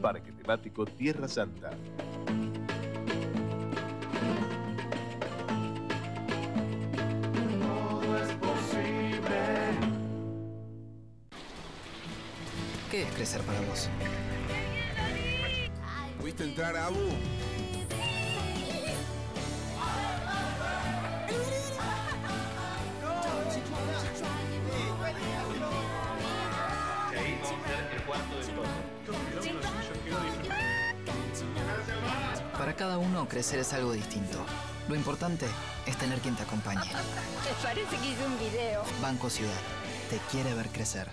Parque Temático Tierra Santa. ¿Qué es crecer para vos? ¿Pudiste entrar, Abu? Para cada uno, crecer es algo distinto. Lo importante es tener quien te acompañe. Me parece que hice un video. Banco Ciudad te quiere ver crecer.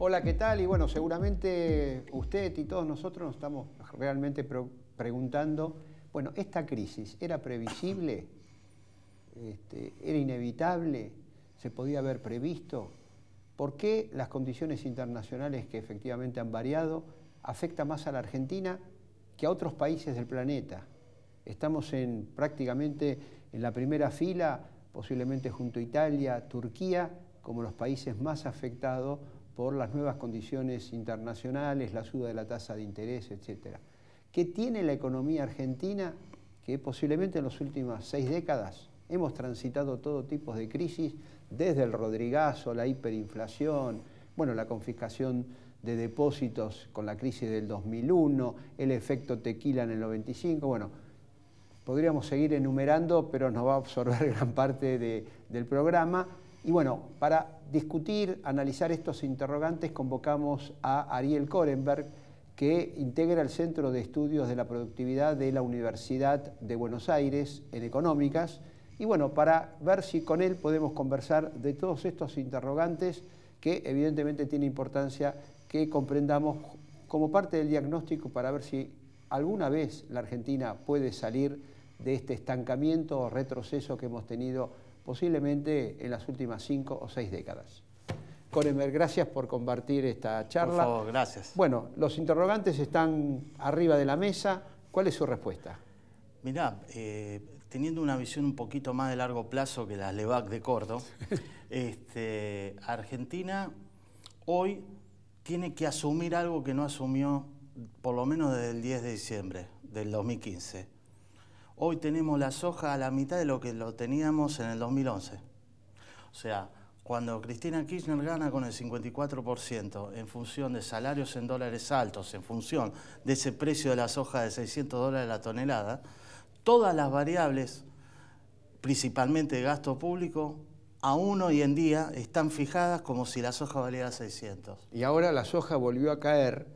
Hola, ¿qué tal? Y bueno, seguramente usted y todos nosotros nos estamos realmente preguntando, bueno, ¿esta crisis era previsible? ¿Era inevitable? ¿Se podía haber previsto? ¿Por qué las condiciones internacionales que efectivamente han variado afectan más a la Argentina que a otros países del planeta? Estamos prácticamente en la primera fila, posiblemente junto a Italia, Turquía, como los países más afectados por las nuevas condiciones internacionales, la suba de la tasa de interés, etc. ¿Qué tiene la economía argentina? Que posiblemente en las últimas 6 décadas hemos transitado todo tipo de crisis, desde el Rodrigazo, la hiperinflación, bueno, la confiscación de depósitos con la crisis del 2001, el efecto tequila en el 95, bueno, podríamos seguir enumerando, pero nos va a absorber gran parte del programa. Y bueno, para discutir, analizar estos interrogantes, convocamos a Ariel Korenberg, que integra el Centro de Estudios de la Productividad de la Universidad de Buenos Aires en Económicas. Y bueno, para ver si con él podemos conversar de todos estos interrogantes que evidentemente tiene importancia que comprendamos como parte del diagnóstico para ver si alguna vez la Argentina puede salir de este estancamiento o retroceso que hemos tenido posiblemente en las últimas 5 o 6 décadas. Korenberg, gracias por compartir esta charla. Por favor, gracias. Bueno, los interrogantes están arriba de la mesa. ¿Cuál es su respuesta? Mirá, teniendo una visión un poquito más de largo plazo que la LEVAC de corto, Argentina hoy tiene que asumir algo que no asumió por lo menos desde el 10 de diciembre del 2015. Hoy tenemos la soja a la mitad de lo que lo teníamos en el 2011. O sea, cuando Cristina Kirchner gana con el 54% en función de salarios en dólares altos, en función de ese precio de la soja de $600 la tonelada, todas las variables, principalmente de gasto público, aún hoy en día están fijadas como si la soja valiera 600. Y ahora la soja volvió a caer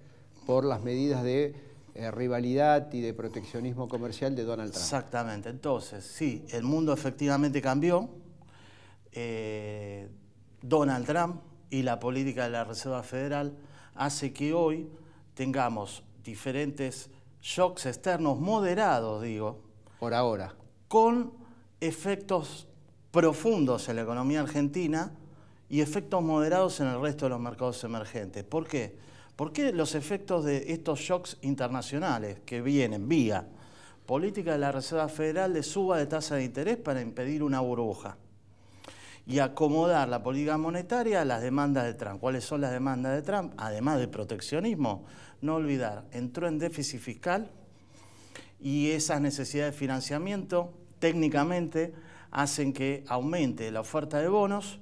por las medidas de rivalidad y de proteccionismo comercial de Donald Trump. Exactamente. Entonces, sí, el mundo efectivamente cambió. Donald Trump y la política de la Reserva Federal hace que hoy tengamos diferentes shocks externos moderados, digo. Por ahora. Con efectos profundos en la economía argentina y efectos moderados en el resto de los mercados emergentes. ¿Por qué? Porque los efectos de estos shocks internacionales que vienen vía política de la Reserva Federal de suba de tasa de interés para impedir una burbuja y acomodar la política monetaria a las demandas de Trump. ¿Cuáles son las demandas de Trump? Además de proteccionismo, no olvidar, entró en déficit fiscal y esas necesidades de financiamiento técnicamente hacen que aumente la oferta de bonos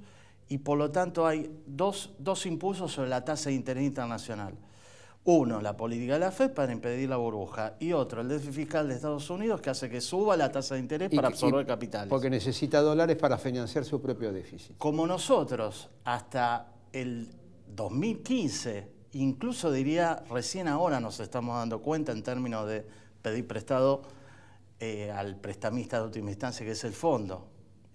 y por lo tanto hay dos impulsos sobre la tasa de interés internacional. Uno, la política de la FED para impedir la burbuja y otro, el déficit fiscal de Estados Unidos que hace que suba la tasa de interés para absorber capitales. Porque necesita dólares para financiar su propio déficit. Como nosotros hasta el 2015, incluso diría recién ahora nos estamos dando cuenta en términos de pedir prestado al prestamista de última instancia que es el fondo,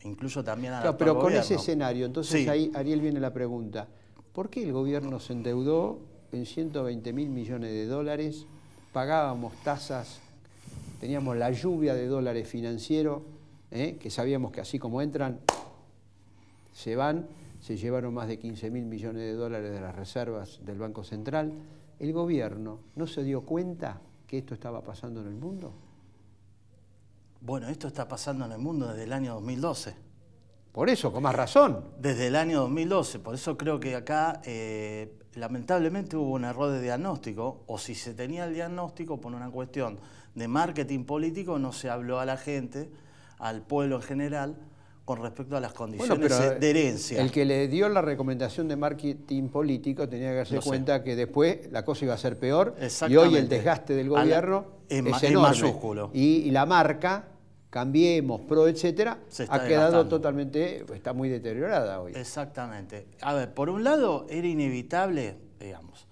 incluyo también al Claro, actual pero con gobierno. ese escenario, entonces Sí. ahí, Ariel, viene la pregunta. ¿Por qué el gobierno se endeudó en 120.000 millones de dólares? Pagábamos tasas, teníamos la lluvia de dólares financieros, que sabíamos que así como entran, se van, se llevaron más de 15.000 millones de dólares de las reservas del Banco Central. ¿El gobierno no se dio cuenta que esto estaba pasando en el mundo? Bueno, esto está pasando en el mundo desde el año 2012. Por eso, con más razón. Desde el año 2012, por eso creo que acá lamentablemente hubo un error de diagnóstico, o si se tenía el diagnóstico por una cuestión de marketing político, no se habló a la gente, al pueblo en general, con respecto a las condiciones de herencia. El que le dio la recomendación de marketing político tenía que darse cuenta que después la cosa iba a ser peor, y hoy el desgaste del gobierno es enorme. Mayúsculo. Y la marca, Cambiemos, PRO, etcétera, ha quedado totalmente, está muy deteriorada hoy. Exactamente. A ver, por un lado era inevitable, digamos,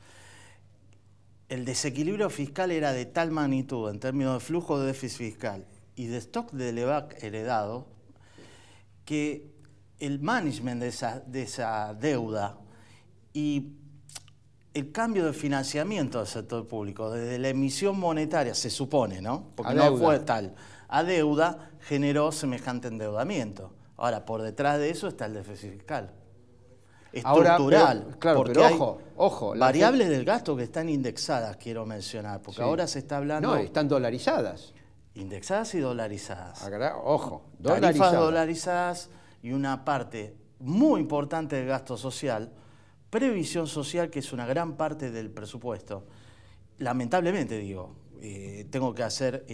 el desequilibrio fiscal era de tal magnitud en términos de flujo de déficit fiscal y de stock de LEVAC heredado, que el management de esa deuda y el cambio de financiamiento del sector público, desde la emisión monetaria, se supone, ¿no? Porque no fue tal, a deuda, generó semejante endeudamiento. Ahora, por detrás de eso está el déficit fiscal. Estructural. Ahora, claro, porque pero ojo. Variables del gasto que están indexadas, quiero mencionar, porque ahora se está hablando... No, están dolarizadas. Indexadas y dolarizadas. Ojo, dolarizadas. Tarifas dolarizadas y una parte muy importante del gasto social, previsión social, que es una gran parte del presupuesto. Lamentablemente, digo, tengo que hacer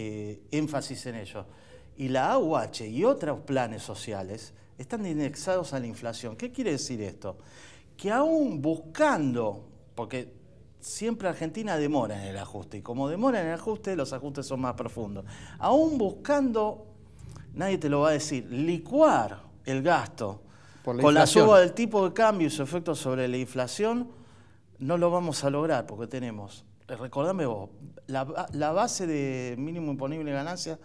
énfasis en ello. Y la AUH y otros planes sociales están indexados a la inflación. ¿Qué quiere decir esto? Que aún buscando, porque siempre Argentina demora en el ajuste, y como demora en el ajuste, los ajustes son más profundos. Aún buscando, nadie te lo va a decir, licuar el gasto con la suba del tipo de cambio y su efecto sobre la inflación, no lo vamos a lograr porque tenemos, recordame vos, la base de mínimo imponible de ganancia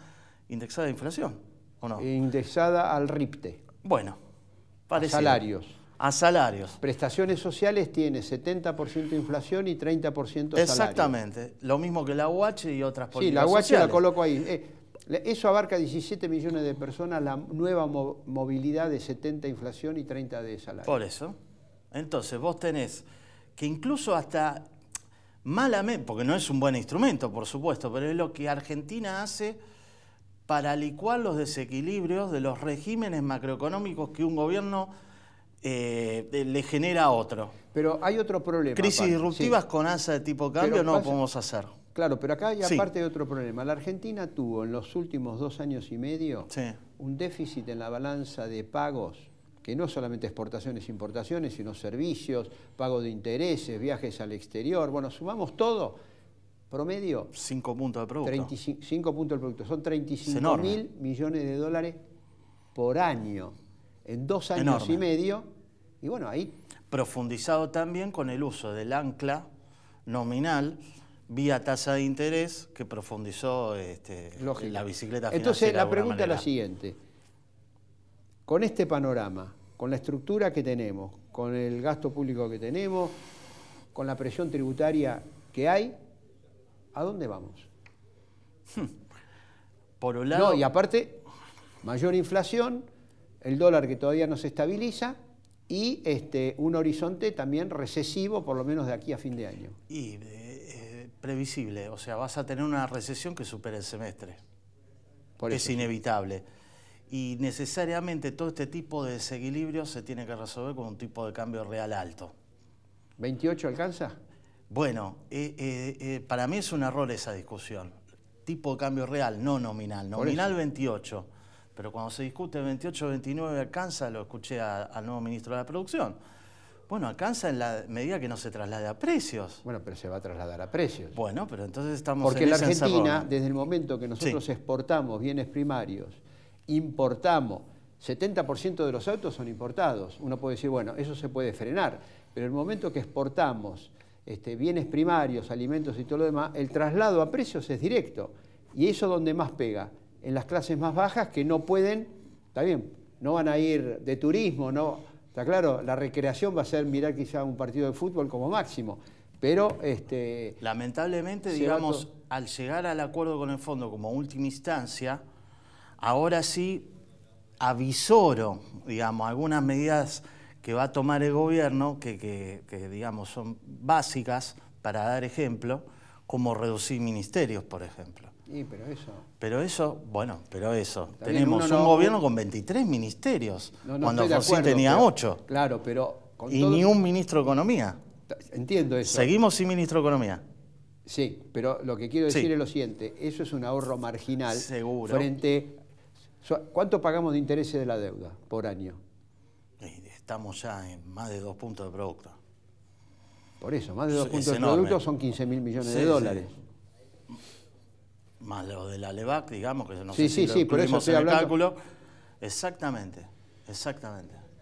indexada a inflación, ¿o no? Indexada al RIPTE. Bueno, parecido. A salarios. A salarios. Prestaciones sociales tiene 70% inflación y 30% salario. Exactamente, lo mismo que la UH y otras políticas sociales. Sí, la UH la coloco ahí. Eso abarca 17 millones de personas, la nueva movilidad de 70 inflación y 30 de salario. Por eso. Entonces vos tenés que incluso hasta malamente, porque no es un buen instrumento, por supuesto, pero es lo que Argentina hace para licuar los desequilibrios de los regímenes macroeconómicos que un gobierno le genera a otro. Pero hay otro problema. Crisis disruptivas con alza de tipo de cambio no lo podemos hacer. Claro, pero acá hay aparte otro problema. La Argentina tuvo en los últimos 2 años y medio un déficit en la balanza de pagos, que no solamente exportaciones e importaciones, sino servicios, pago de intereses, viajes al exterior. Bueno, sumamos todo, promedio... 5 puntos de producto. 5 puntos del producto. Son 35.000 millones de dólares por año, en 2 años y medio. Y bueno, ahí... Profundizado también con el uso del ancla nominal vía tasa de interés que profundizó la bicicleta financiera. Entonces, la pregunta es la siguiente. Con este panorama, con la estructura que tenemos, con el gasto público que tenemos, con la presión tributaria que hay, ¿a dónde vamos? Por un lado... No, y aparte, mayor inflación, el dólar que todavía no se estabiliza y un horizonte también recesivo, por lo menos de aquí a fin de año. Y previsible, o sea, vas a tener una recesión que supere el semestre. Es inevitable. Y necesariamente todo este tipo de desequilibrio se tiene que resolver con un tipo de cambio real alto. ¿28 alcanza? Bueno, para mí es un error esa discusión. Tipo de cambio real, no nominal. Nominal 28. Pero cuando se discute 28 29 alcanza, lo escuché al nuevo ministro de la Producción. Bueno, alcanza en la medida que no se traslade a precios. Bueno, pero se va a trasladar a precios. Bueno, pero entonces estamos Porque en la esa Argentina, encerrona. desde el momento que nosotros exportamos bienes primarios, importamos, 70% de los autos son importados. Uno puede decir, bueno, eso se puede frenar, pero el momento que exportamos bienes primarios, alimentos y todo lo demás, el traslado a precios es directo. Y eso es donde más pega, en las clases más bajas que no pueden, está bien, no van a ir de turismo, no. Está claro, la recreación va a ser mirar quizá un partido de fútbol como máximo, pero lamentablemente, digamos, al llegar al acuerdo con el fondo como última instancia, ahora sí avisoro, digamos, algunas medidas que va a tomar el gobierno que digamos, son básicas para dar ejemplo, como reducir ministerios, por ejemplo. Sí, pero eso, bueno, tenemos un gobierno con 23 ministerios, cuando Alfonsín tenía 8. Claro, pero... Ni un ministro de Economía. Entiendo eso. Seguimos sin ministro de Economía. Sí, pero lo que quiero decir es lo siguiente, eso es un ahorro marginal. Seguro. ¿Cuánto pagamos de intereses de la deuda por año? Estamos ya en más de 2 puntos de producto. Por eso, más de 2 puntos de producto son 15.000 millones de dólares. Más lo de la LEVAC, digamos, que no sé si lo incluimos en el cálculo. Exactamente.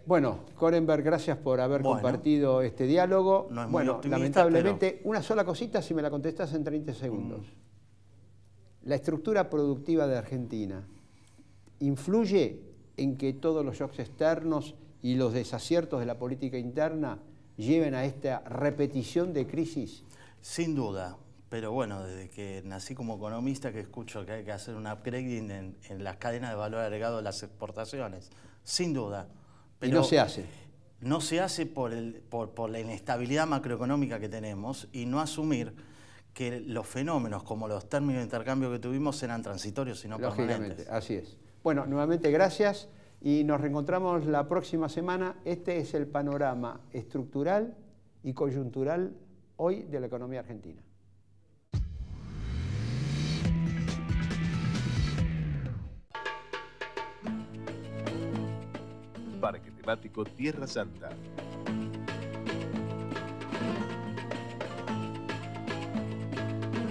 Bueno, Korenberg, gracias por haber compartido este diálogo. No es muy optimista, lamentablemente, una sola cosita si me la contestás en 30 segundos. La estructura productiva de Argentina influye en que todos los shocks externos y los desaciertos de la política interna lleven a esta repetición de crisis. Sin duda. Pero bueno, desde que nací como economista que escucho que hay que hacer un upgrading en las cadenas de valor agregado de las exportaciones. Sin duda. Pero y no se hace. No se hace por la inestabilidad macroeconómica que tenemos y no asumir que los fenómenos como los términos de intercambio que tuvimos eran transitorios y no permanentes. Así es. Bueno, nuevamente gracias y nos reencontramos la próxima semana. Este es el panorama estructural y coyuntural hoy de la economía argentina. Parque Temático Tierra Santa.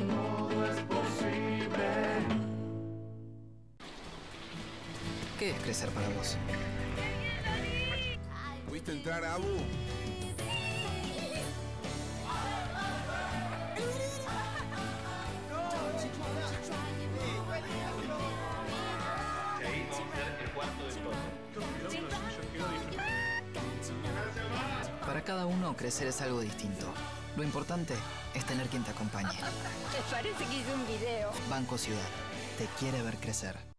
Todo es posible. ¿Qué es crecer para vos? ¿Pudiste entrar, Abu? Para cada uno, crecer es algo distinto. Lo importante es tener quien te acompañe. Me parece que hice un video. Banco Ciudad. Te quiere ver crecer.